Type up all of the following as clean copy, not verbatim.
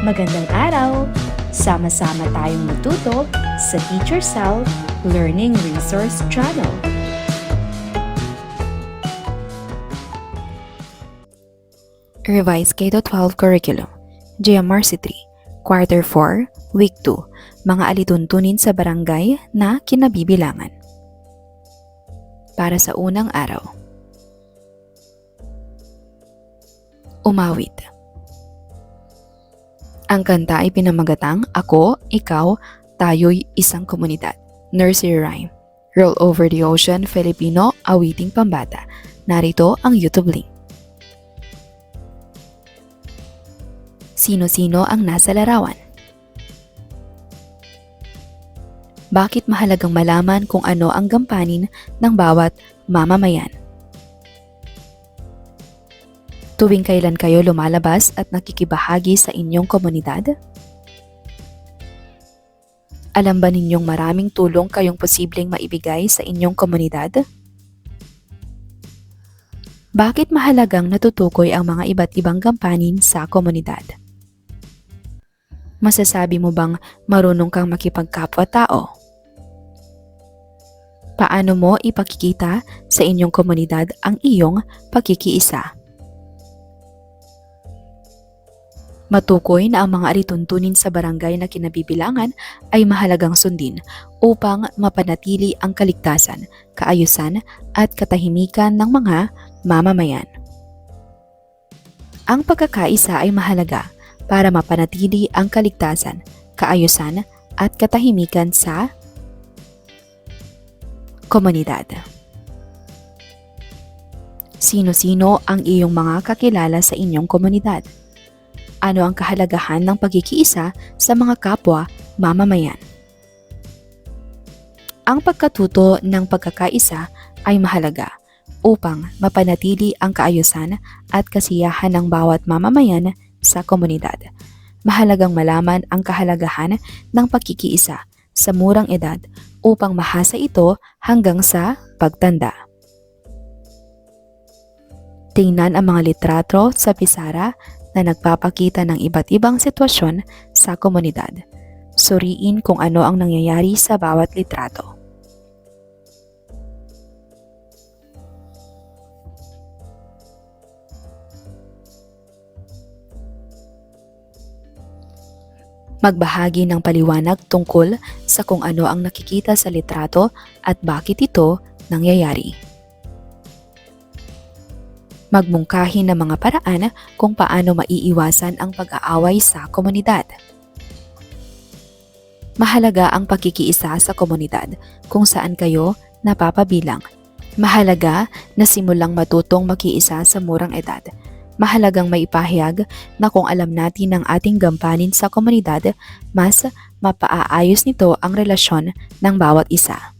Magandang araw! Sama-sama tayong matuto sa Teacher Sal Learning Resource Channel. Revised K-12 Curriculum, GMRC 3, Quarter 4, Week 2, mga alituntunin sa barangay na kinabibilangan. Para sa unang araw. Umawit. Ang kanta ay pinamagatang Ako, Ikaw, Tayo'y Isang Komunidad. Nursery Rhyme. Roll Over the Ocean, Filipino, Awiting Pambata. Narito ang YouTube link. Sino-sino ang nasa larawan? Bakit mahalagang malaman kung ano ang gampanin ng bawat mamamayan? Tuwing kailan kayo lumalabas at nakikibahagi sa inyong komunidad? Alam ba ninyong maraming tulong kayong posibleng maibigay sa inyong komunidad? Bakit mahalagang natutukoy ang mga iba't ibang gampanin sa komunidad? Masasabi mo bang marunong kang makipagkapwa-tao? Paano mo ipakikita sa inyong komunidad ang iyong pagkikiisa? Matukoy na ang mga alituntunin sa barangay na kinabibilangan ay mahalagang sundin upang mapanatili ang kaligtasan, kaayusan at katahimikan ng mga mamamayan. Ang pagkakaisa ay mahalaga para mapanatili ang kaligtasan, kaayusan at katahimikan sa komunidad. Sino-sino ang iyong mga kakilala sa inyong komunidad? Ano ang kahalagahan ng pagkikiisa sa mga kapwa mamamayan? Ang pagkatuto ng pagkakaisa ay mahalaga upang mapanatili ang kaayusan at kasiyahan ng bawat mamamayan sa komunidad. Mahalagang malaman ang kahalagahan ng pagkikiisa sa murang edad upang mahasa ito hanggang sa pagtanda. Tingnan ang mga litrato sa pisara na nagpapakita ng iba't ibang sitwasyon sa komunidad. Suriin kung ano ang nangyayari sa bawat litrato. Magbahagi ng paliwanag tungkol sa kung ano ang nakikita sa litrato at bakit ito nangyayari. Magmungkahi ng mga paraan kung paano maiiwasan ang pag-aaway sa komunidad. Mahalaga ang pagkikiisa sa komunidad kung saan kayo napapabilang. Mahalaga na simulang matutong makiisa sa murang edad. Mahalagang maipahayag na kung alam natin ang ating gampanin sa komunidad, mas mapaaayos nito ang relasyon ng bawat isa.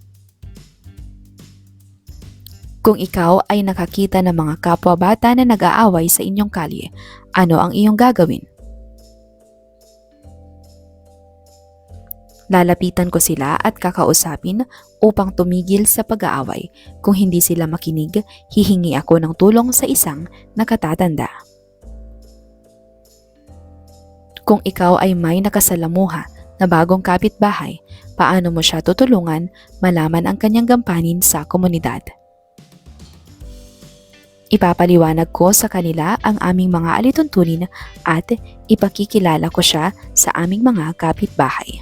Kung ikaw ay nakakita ng mga kapwa-bata na nag-aaway sa inyong kalye, ano ang iyong gagawin? Lalapitan ko sila at kakausapin upang tumigil sa pag-aaway. Kung hindi sila makinig, hihingi ako ng tulong sa isang nakatatanda. Kung ikaw ay may nakasalamuha na bagong kapitbahay, paano mo siya tutulungan malaman ang kanyang gampanin sa komunidad? Ipapaliwanag ko sa kanila ang aming mga alituntunin at ipakikilala ko siya sa aming mga kapitbahay.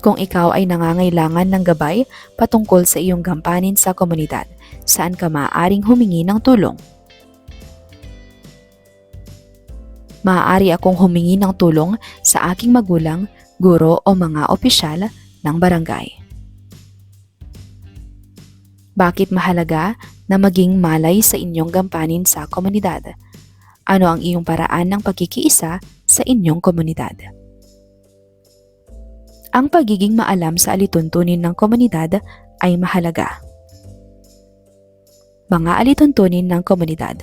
Kung ikaw ay nangangailangan ng gabay patungkol sa iyong gampanin sa komunidad, saan ka maaaring humingi ng tulong? Maaari akong humingi ng tulong sa aking magulang, guro o mga opisyal ng barangay. Bakit mahalaga na maging malay sa inyong gampanin sa komunidad? Ano ang iyong paraan ng pagkikiisa sa inyong komunidad? Ang pagiging maalam sa alituntunin ng komunidad ay mahalaga. Mga alituntunin ng komunidad.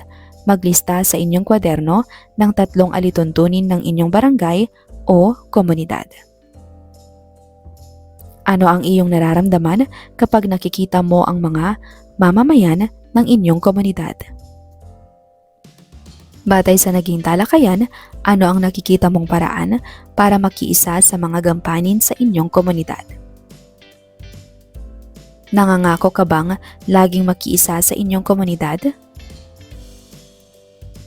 Maglista sa inyong kwaderno ng 3 alituntunin ng inyong barangay o komunidad. Ano ang iyong nararamdaman kapag nakikita mo ang mga mamamayan ng inyong komunidad? Batay sa naging talakayan, ano ang nakikita mong paraan para makiisa sa mga gampanin sa inyong komunidad? Nangangako ka bang laging makiisa sa inyong komunidad?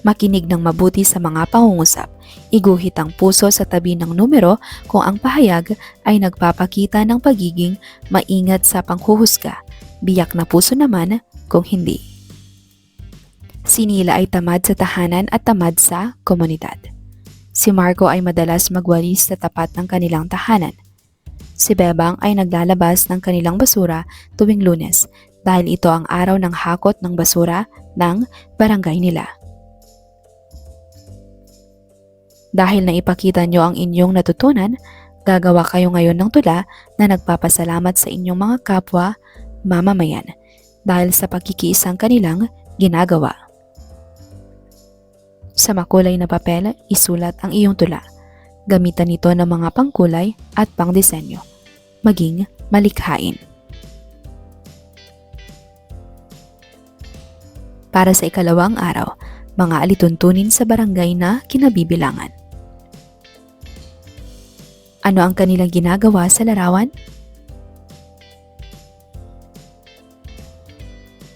Makinig ng mabuti sa mga pangungusap. Iguhit ang puso sa tabi ng numero kung ang pahayag ay nagpapakita ng pagiging maingat sa panghuhusga. Biyak na puso naman kung hindi. Si Nila ay tamad sa tahanan at tamad sa komunidad. Si Marco ay madalas magwalis sa tapat ng kanilang tahanan. Si Bebang ay naglalabas ng kanilang basura tuwing Lunes dahil ito ang araw ng hakot ng basura ng barangay nila. Dahil naipakita nyo ang inyong natutunan, gagawa kayo ngayon ng tula na nagpapasalamat sa inyong mga kapwa mamamayan dahil sa pagkikiisang kanilang ginagawa. Sa makulay na papel, isulat ang iyong tula. Gamitan ito ng mga pangkulay at pangdisenyo. Maging malikhain. Para sa ikalawang araw, mga alituntunin sa barangay na kinabibilangan. Ano ang kanilang ginagawa sa larawan?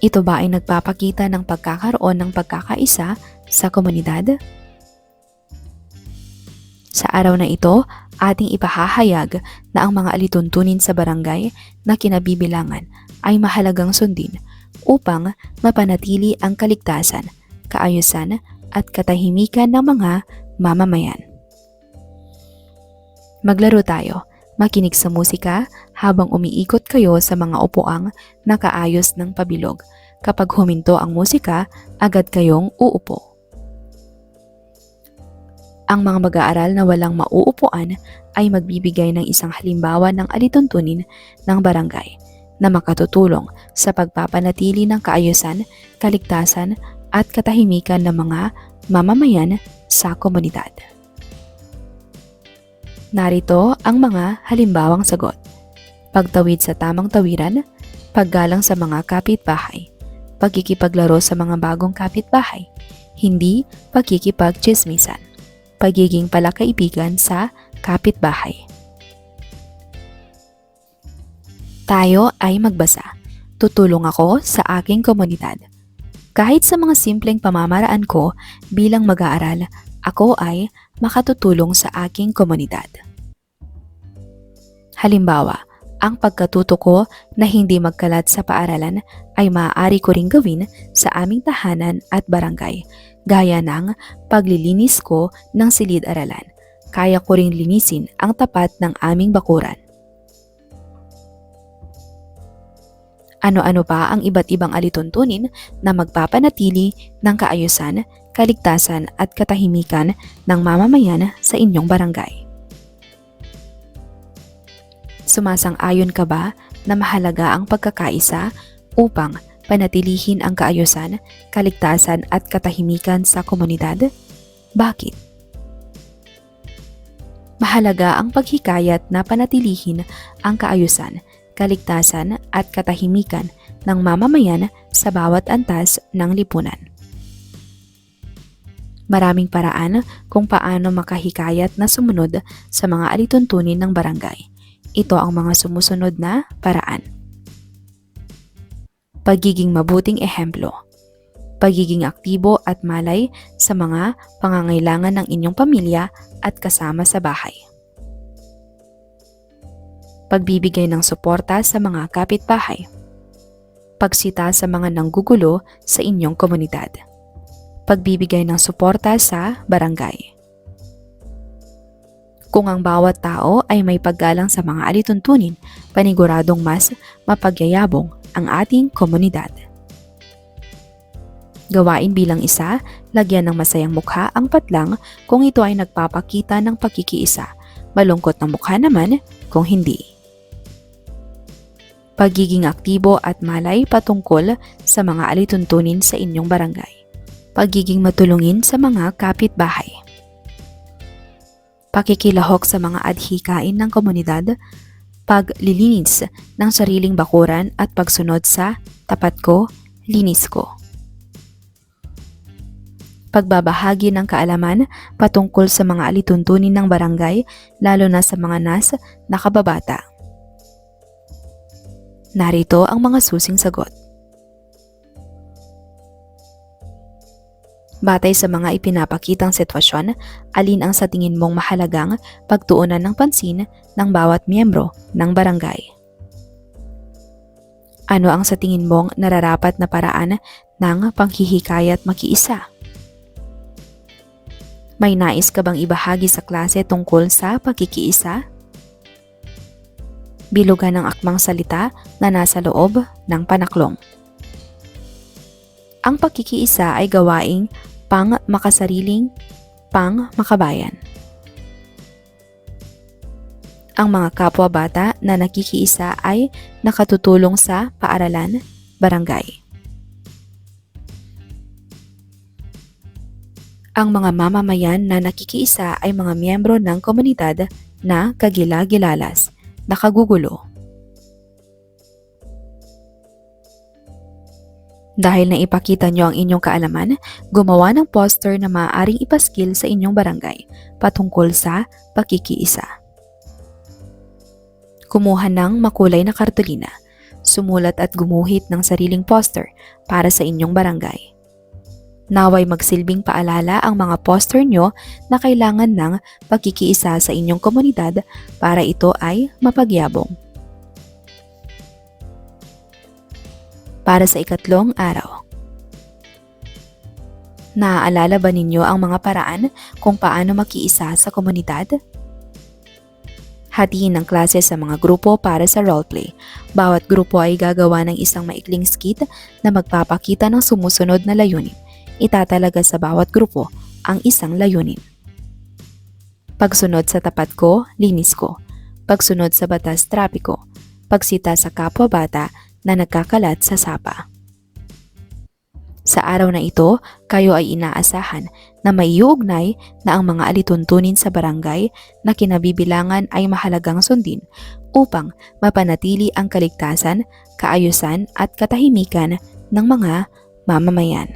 Ito ba ay nagpapakita ng pagkakaroon ng pagkakaisa sa komunidad? Sa araw na ito, ating ipahahayag na ang mga alituntunin sa barangay na kinabibilangan ay mahalagang sundin upang mapanatili ang kaligtasan, kaayusan at katahimikan ng mga mamamayan. Maglaro tayo, makinig sa musika habang umiikot kayo sa mga upuang nakaayos ng pabilog. Kapag huminto ang musika, agad kayong uupo. Ang mga mag-aaral na walang mauupuan ay magbibigay ng isang halimbawa ng alituntunin ng barangay na makatutulong sa pagpapanatili ng kaayusan, kaligtasan at katahimikan ng mga mamamayan sa komunidad. Narito ang mga halimbawang sagot. Pagtawid sa tamang tawiran, paggalang sa mga kapitbahay, pagkikipaglaro sa mga bagong kapitbahay, hindi pagkikipagtsismisan, pagiging palakaibigan sa kapitbahay. Tayo ay magbasa. Tutulong ako sa aking komunidad. Kahit sa mga simpleng pamamaraan ko bilang mag-aaral, ako ay makatutulong sa aking komunidad. Halimbawa, ang pagkatuto ko na hindi magkalat sa paaralan ay maaari ko ring gawin sa aming tahanan at barangay, gaya ng paglilinis ko ng silid-aralan. Kaya ko ring linisin ang tapat ng aming bakuran. Ano-ano pa ang iba't ibang alituntunin na magpapanatili ng kaayusan, kaligtasan at katahimikan ng mamamayan sa inyong barangay? Sumasang-ayon ka ba na mahalaga ang pagkakaisa upang panatilihin ang kaayusan, kaligtasan at katahimikan sa komunidad? Bakit? Mahalaga ang paghikayat na panatilihin ang kaayusan, kaligtasan at katahimikan ng mamamayan sa bawat antas ng lipunan. Maraming paraan kung paano makahikayat na sumunod sa mga alituntunin ng barangay. Ito ang mga sumusunod na paraan. Pagiging mabuting ehemplo. Pagiging aktibo at malay sa mga pangangailangan ng inyong pamilya at kasama sa bahay. Pagbibigay ng suporta sa mga kapitbahay. Pagsita sa mga nanggugulo sa inyong komunidad. Pagbibigay ng suporta sa barangay. Kung ang bawat tao ay may paggalang sa mga alituntunin, paniguradong mas mapagyayabong ang ating komunidad. Gawain bilang isa, lagyan ng masayang mukha ang patlang kung ito ay nagpapakita ng pagkikiisa, malungkot na mukha naman kung hindi. Pagiging aktibo at malay patungkol sa mga alituntunin sa inyong barangay. Pagiging matulungin sa mga kapitbahay. Pakikilahok sa mga adhikain ng komunidad, paglilinis ng sariling bakuran at pagsunod sa tapat ko, linis ko. pagbabahagi ng kaalaman patungkol sa mga alituntunin ng barangay, lalo na sa mga nakababata. Narito ang mga susing sagot. Batay sa mga ipinapakitang sitwasyon, alin ang sa tingin mong mahalagang pagtuunan ng pansin ng bawat miyembro ng barangay? Ano ang sa tingin mong nararapat na paraan ng panghihikayat makiisa? May nais ka bang ibahagi sa klase tungkol sa pagkikiisa? Bilugan ng akmang salita na nasa loob ng panaklong. Ang pagkikiisa ay gawaing pang-makasariling, pang-makabayan. Ang mga kapwa-bata na nakikiisa ay nakatutulong sa paaralan, barangay. Ang mga mamamayan na nakikiisa ay mga miyembro ng komunidad na kagila-gilalas, nakagugulo. Dahil na ipakita nyo ang inyong kaalaman, gumawa ng poster na maaaring ipaskil sa inyong barangay patungkol sa pagkikiisa. Kumuha ng makulay na kartolina, sumulat at gumuhit ng sariling poster para sa inyong barangay. Naway magsilbing paalala ang mga poster nyo na kailangan ng pagkikiisa sa inyong komunidad para ito ay mapagyabong. Para sa ikatlong araw. Naaalala ba ninyo ang mga paraan kung paano makiisa sa komunidad? Hatiin ang klase sa mga grupo para sa roleplay. Bawat grupo ay gagawa ng isang maikling skit na magpapakita ng sumusunod na layunin. Itatalaga sa bawat grupo ang isang layunin. Pagsunod sa tapat ko, linis ko. Pagsunod sa batas, trapiko. Pagsita sa kapwa-bata na nagkakalat sa sapa. Sa araw na ito, kayo ay inaasahan na may iuugnay na ang mga alituntunin sa barangay na kinabibilangan ay mahalagang sundin upang mapanatili ang kaligtasan, kaayusan at katahimikan ng mga mamamayan.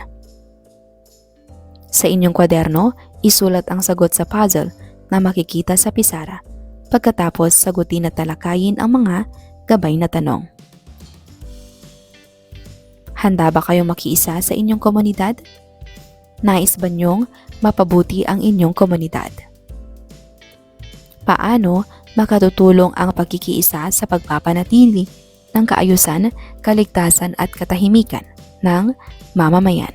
Sa inyong kwaderno, isulat ang sagot sa puzzle na makikita sa pisara. Pagkatapos, sagutin at talakayin ang mga gabay na tanong. Handa ba kayong makiisa sa inyong komunidad? Nais ba niyong mapabuti ang inyong komunidad? Paano makatutulong ang pagkikiisa sa pagpapanatili ng kaayusan, kaligtasan at katahimikan ng mamamayan?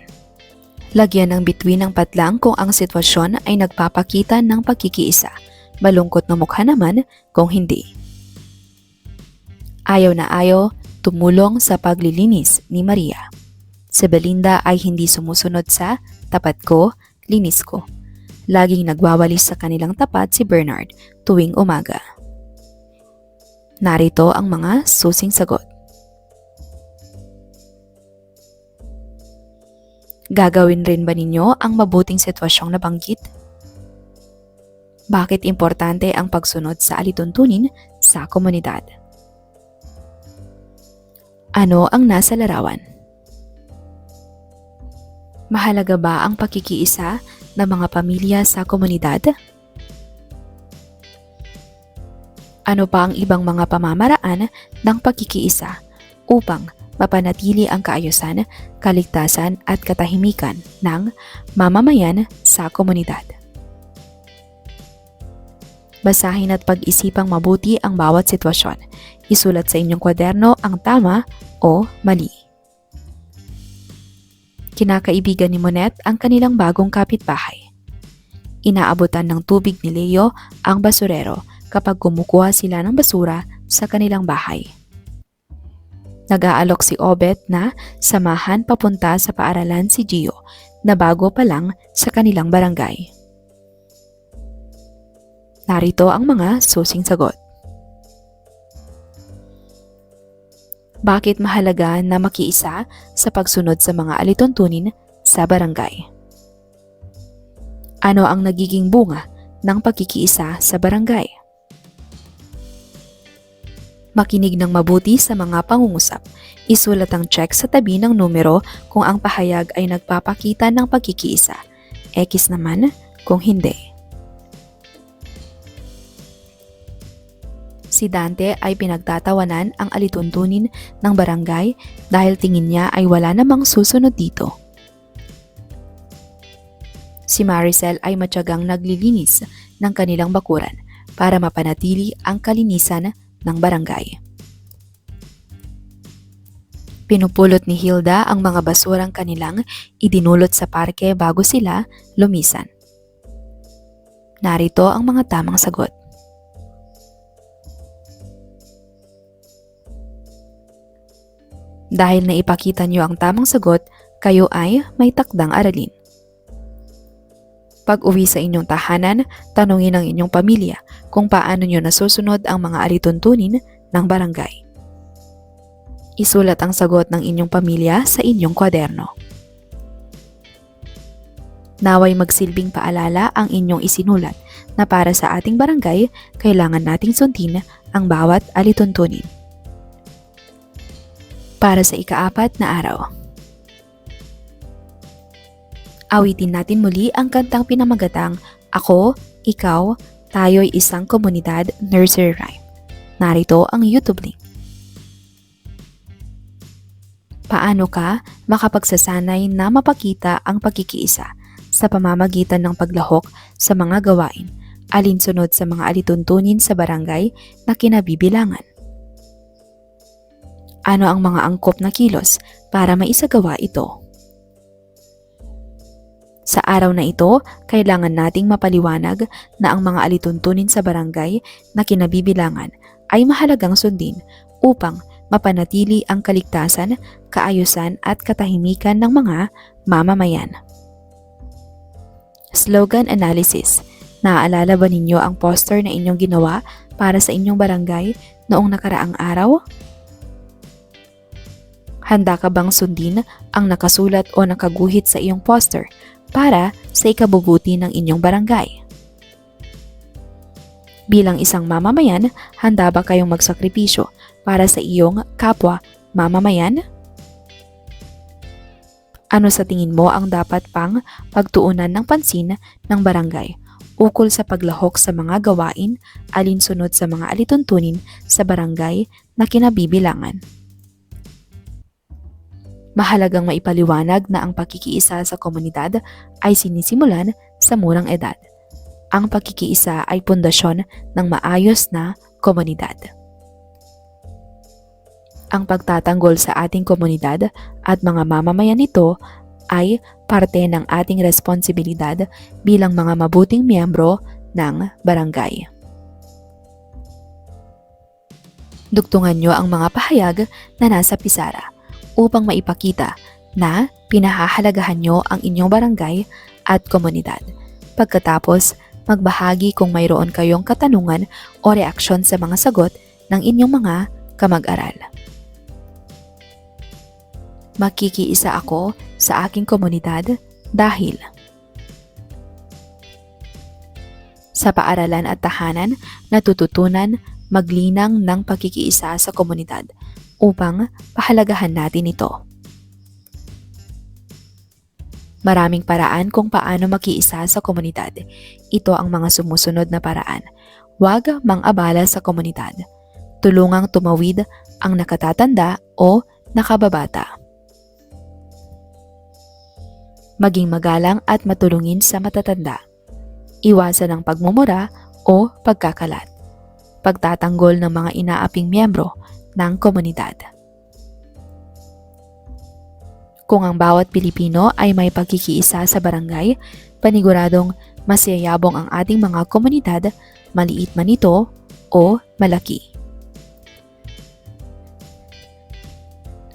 Lagyan ng bituin ng patlang kung ang sitwasyon ay nagpapakita ng pagkikiisa. Malungkot na mukha naman kung hindi. Ayaw na ayaw tumulong sa paglilinis ni Maria. Si Belinda ay hindi sumusunod sa tapat ko, linis ko. Laging nagwawalis sa kanilang tapat si Bernard tuwing umaga. Narito ang mga susing sagot. Gagawin rin ba ninyo ang mabuting sitwasyong nabanggit? Bakit importante ang pagsunod sa alituntunin sa komunidad? Ano ang nasa larawan? Mahalaga ba ang pakikiisa ng mga pamilya sa komunidad? Ano pa ang ibang mga pamamaraan ng pakikiisa upang mapanatili ang kaayusan, kaligtasan at katahimikan ng mamamayan sa komunidad? Basahin at pag-isipang mabuti ang bawat sitwasyon. Isulat sa inyong kwaderno ang tama o mali. Kinakaibigan ni Monet ang kanilang bagong kapitbahay. Inaabutan ng tubig ni Leo ang basurero kapag kumukuha sila ng basura sa kanilang bahay. Nag-aalok si Obet na samahan papunta sa paaralan si Gio na bago pa lang sa kanilang barangay. Narito ang mga susing sagot. Bakit mahalaga na makiisa sa pagsunod sa mga alituntunin sa barangay? Ano ang nagiging bunga ng pagkikiisa sa barangay? Makinig ng mabuti sa mga pangungusap. Isulat ang check sa tabi ng numero kung ang pahayag ay nagpapakita ng pagkikiisa. X naman kung hindi. Si Dante ay pinagtatawanan ang alituntunin ng barangay dahil tingin niya ay wala namang susunod dito. Si Maricel ay matyagang naglilinis ng kanilang bakuran para mapanatili ang kalinisan ng barangay. Pinupulot ni Hilda ang mga basurang kanilang idinulot sa parke bago sila lumisan. Narito ang mga tamang sagot. Dahil naipakita niyo ang tamang sagot, kayo ay may takdang aralin. Pag uwi sa inyong tahanan, tanungin ang inyong pamilya kung paano niyo nasusunod ang mga alituntunin ng barangay. Isulat ang sagot ng inyong pamilya sa inyong kwaderno. Naway magsilbing paalala ang inyong isinulat na para sa ating barangay, kailangan nating sundin ang bawat alituntunin. Para sa ika-4 na araw. Awitin natin muli ang kantang pinamagatang Ako, Ikaw, Tayo'y Isang Komunidad Nursery Rhyme. Narito ang YouTube link. Paano ka makapagsasanay na mapakita ang pagkikiisa sa pamamagitan ng paglahok sa mga gawain alinsunod sa mga alituntunin sa barangay na kinabibilangan? Ano ang mga angkop na kilos para maisagawa ito? Sa araw na ito, kailangan nating mapaliwanag na ang mga alituntunin sa barangay na kinabibilangan ay mahalagang sundin upang mapanatili ang kaligtasan, kaayusan at katahimikan ng mga mamamayan. Slogan analysis. Naaalala ba ninyo ang poster na inyong ginawa para sa inyong barangay noong nakaraang araw? Handa ka bang sundin ang nakasulat o nakaguhit sa iyong poster para sa ikabubuti ng inyong barangay? Bilang isang mamamayan, handa ba kayong magsakripisyo para sa iyong kapwa mamamayan? Ano sa tingin mo ang dapat pang pagtuunan ng pansin ng barangay ukol sa paglahok sa mga gawain alinsunod sa mga alituntunin sa barangay na kinabibilangan? Mahalagang maipaliwanag na ang pagkikiisa sa komunidad ay sinisimulan sa murang edad. Ang pagkikiisa ay pundasyon ng maayos na komunidad. Ang pagtatanggol sa ating komunidad at mga mamamayan nito ay parte ng ating responsibilidad bilang mga mabuting miyembro ng barangay. Dugtungan nyo ang mga pahayag na nasa pisara upang maipakita na pinahahalagahan nyo ang inyong barangay at komunidad. Pagkatapos, magbahagi kung mayroon kayong katanungan o reaksyon sa mga sagot ng inyong mga kamag-aral. Makikiisa ako sa aking komunidad dahil sa paaralan at tahanan, natututunan maglinang ng pagkikiisa sa komunidad upang pahalagahan natin ito. Maraming paraan kung paano makiisa sa komunidad. Ito ang mga sumusunod na paraan. Huwag mang-abala sa komunidad. Tulungang tumawid ang nakatatanda o nakababata. Maging magalang at matulungin sa matatanda. Iwasan ang pagmumura o pagkakalat. Pagtatanggol ng mga inaaping miyembro ng komunidad. Kung ang bawat Pilipino ay may pagkikiisa sa barangay, paniguradong masiyayabong ang ating mga komunidad, maliit man ito o malaki.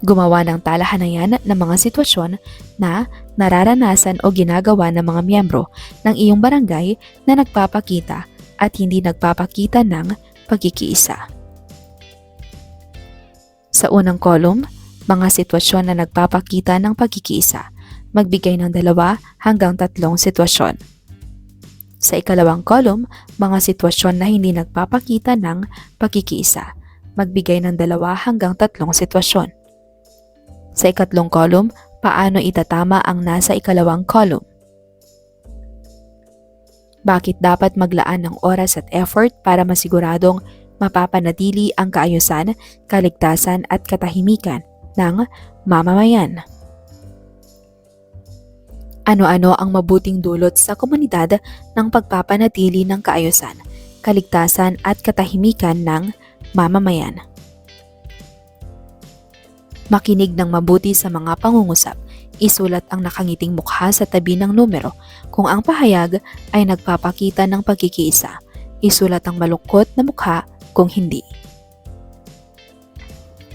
Gumawa ng talahanayan ng mga sitwasyon na nararanasan o ginagawa ng mga miyembro ng iyong barangay na nagpapakita at hindi nagpapakita ng pagkikiisa. Sa unang kolum, mga sitwasyon na nagpapakita ng pagkikiisa. Magbigay ng 2 hanggang 3 sitwasyon. Sa ikalawang kolum, mga sitwasyon na hindi nagpapakita ng pagkikiisa. Magbigay ng 2 hanggang 3 sitwasyon. Sa ikatlong kolum, paano itatama ang nasa ikalawang kolum. Bakit dapat maglaan ng oras at effort para masiguradong mapapanatili ang kaayusan, kaligtasan at katahimikan ng mamamayan? Ano-ano ang mabuting dulot sa komunidad ng pagpapanatili ng kaayusan, kaligtasan at katahimikan ng mamamayan? Makinig ng mabuti sa mga pangungusap. Isulat ang nakangiting mukha sa tabi ng numero kung ang pahayag ay nagpapakita ng pagkikiisa. Isulat ang malungkot na mukha kung hindi.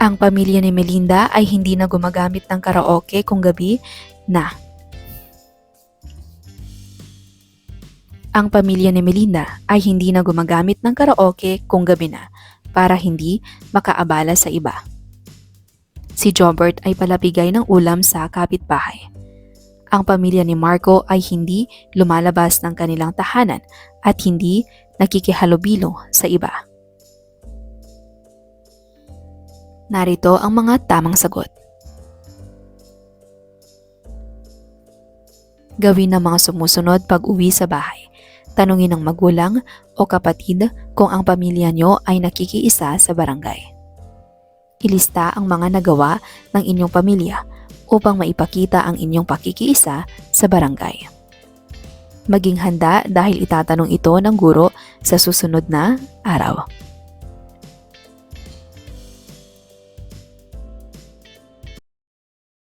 Ang pamilya ni Melinda ay hindi na gumagamit ng karaoke kung gabi na. Ang pamilya ni Melinda ay hindi na gumagamit ng karaoke kung gabi na para hindi makaabala sa iba. Si Jobert ay palabigay ng ulam sa kapitbahay. Ang pamilya ni Marco ay hindi lumalabas ng kanilang tahanan at hindi nakikihalubilo sa iba. Narito ang mga tamang sagot. Gawin ng mga sumusunod pag uwi sa bahay. Tanungin ng magulang o kapatid kung ang pamilya nyo ay nakikiisa sa barangay. Ilista ang mga nagawa ng inyong pamilya upang maipakita ang inyong pakikiisa sa barangay. Maging handa dahil itatanong ito ng guro sa susunod na araw.